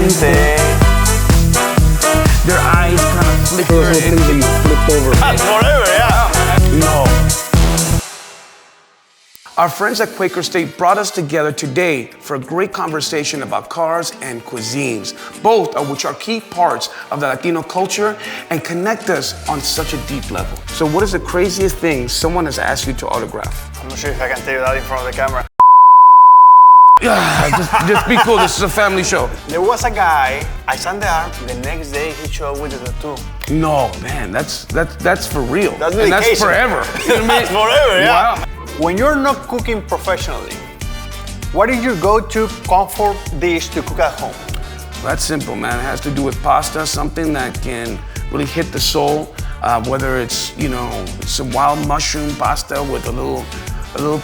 suavemente. Their eyes kind of flicker and flip over. Forever, yeah. No. Our friends at Quaker State brought us together today for a great conversation about cars and cuisines, both of which are key parts of the Latino culture and connect us on such a deep level. So what is the craziest thing someone has asked you to autograph? I'm not sure if I can tell you that in front of the camera. Yeah, just be cool, this is a family show. There was a guy, I signed the arm, the next day he showed up with a tattoo. No, man, that's for real. That's and that's forever. You know what I mean? That's forever, yeah. Wow. When you're not cooking professionally, what is your go-to comfort dish to cook at home? That's simple, man. It has to do with pasta, something that can really hit the soul. Whether it's, some wild mushroom pasta with a little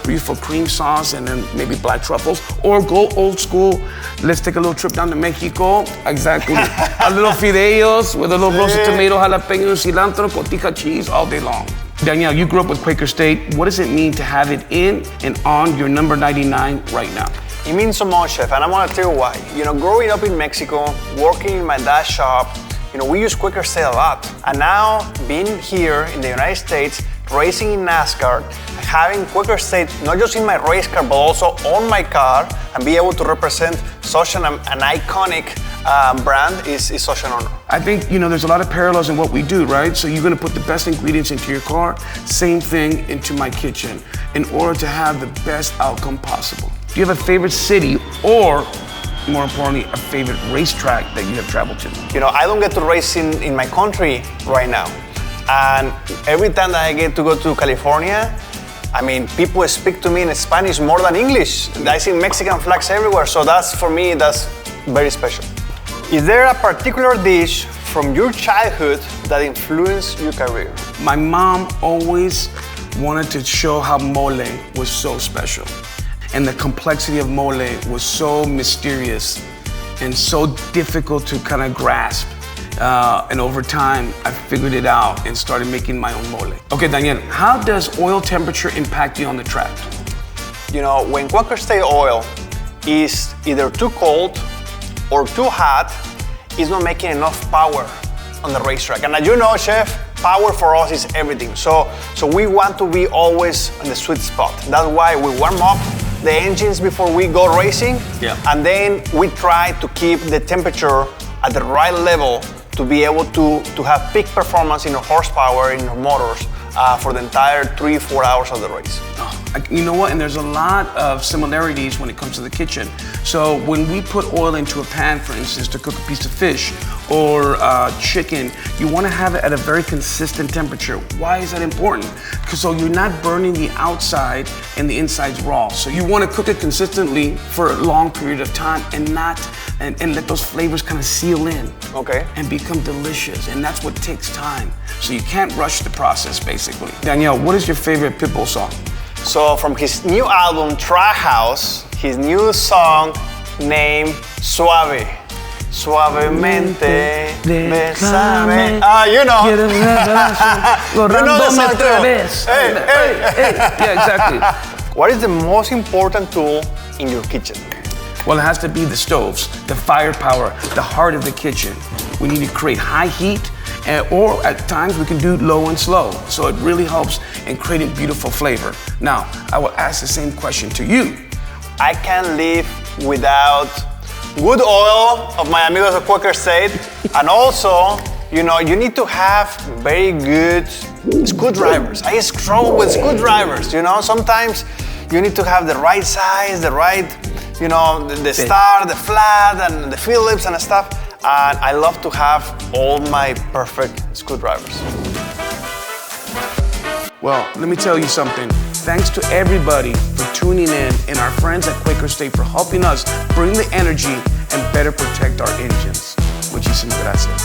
beautiful cream sauce and then maybe black truffles, or go old school. Let's take a little trip down to Mexico. Exactly. A little fideos with a little roasted tomato, jalapeno, cilantro, cotija cheese all day long. Danielle, you grew up with Quaker State. What does it mean to have it in and on your number 99 right now? It means so much, Chef, and I want to tell you why. Growing up in Mexico, working in my dad's shop, we use Quaker State a lot. And now, being here in the United States, racing in NASCAR, having Quaker State not just in my race car, but also on my car, and be able to represent such an iconic brand is such an honor. I think, there's a lot of parallels in what we do, right? So you're gonna put the best ingredients into your car, same thing into my kitchen, in order to have the best outcome possible. Do you have a favorite city or, more importantly, a favorite racetrack that you have traveled to? I don't get to race in my country right now. And every time that I get to go to California, people speak to me in Spanish more than English. I see Mexican flags everywhere, so for me, that's very special. Is there a particular dish from your childhood that influenced your career? My mom always wanted to show how mole was so special. And the complexity of mole was so mysterious and so difficult to kind of grasp. And over time, I figured it out and started making my own mole. Okay, Daniel, how does oil temperature impact you on the track? When Quaker State oil is either too cold or too hot, it's not making enough power on the racetrack. And as you know, Chef, power for us is everything. So we want to be always on the sweet spot. That's why we warm up the engines before we go racing. Yeah. And then we try to keep the temperature at the right level to be able to have peak performance in our horsepower, in our motors, for the entire 3-4 hours of the race. You know what? And there's a lot of similarities when it comes to the kitchen. So when we put oil into a pan, for instance, to cook a piece of fish or chicken, you want to have it at a very consistent temperature. Why is that important? Because so you're not burning the outside and the inside's raw. So you want to cook it consistently for a long period of time and let those flavors kind of seal in. Okay. And become delicious. And that's what takes time. So you can't rush the process, basically. Danielle, what is your favorite Pitbull song? So from his new album, Track House, his new song named Suave. Suavemente, besame. You know. You know the song too. Hey. Yeah, exactly. What is the most important tool in your kitchen? Well, it has to be the stoves, the firepower, the heart of the kitchen. We need to create high heat, or at times we can do low and slow. So it really helps in creating beautiful flavor. Now, I will ask the same question to you. I can't live without good oil of my amigos of Quaker State. And also, you need to have very good screwdrivers. I struggle with screwdrivers, Sometimes you need to have the right size, the right, the star, the flat, and the Phillips and stuff. And I love to have all my perfect screwdrivers. Well, let me tell you something. Thanks to everybody for tuning in and our friends at Quaker State for helping us bring the energy and better protect our engines. Muchísimas gracias.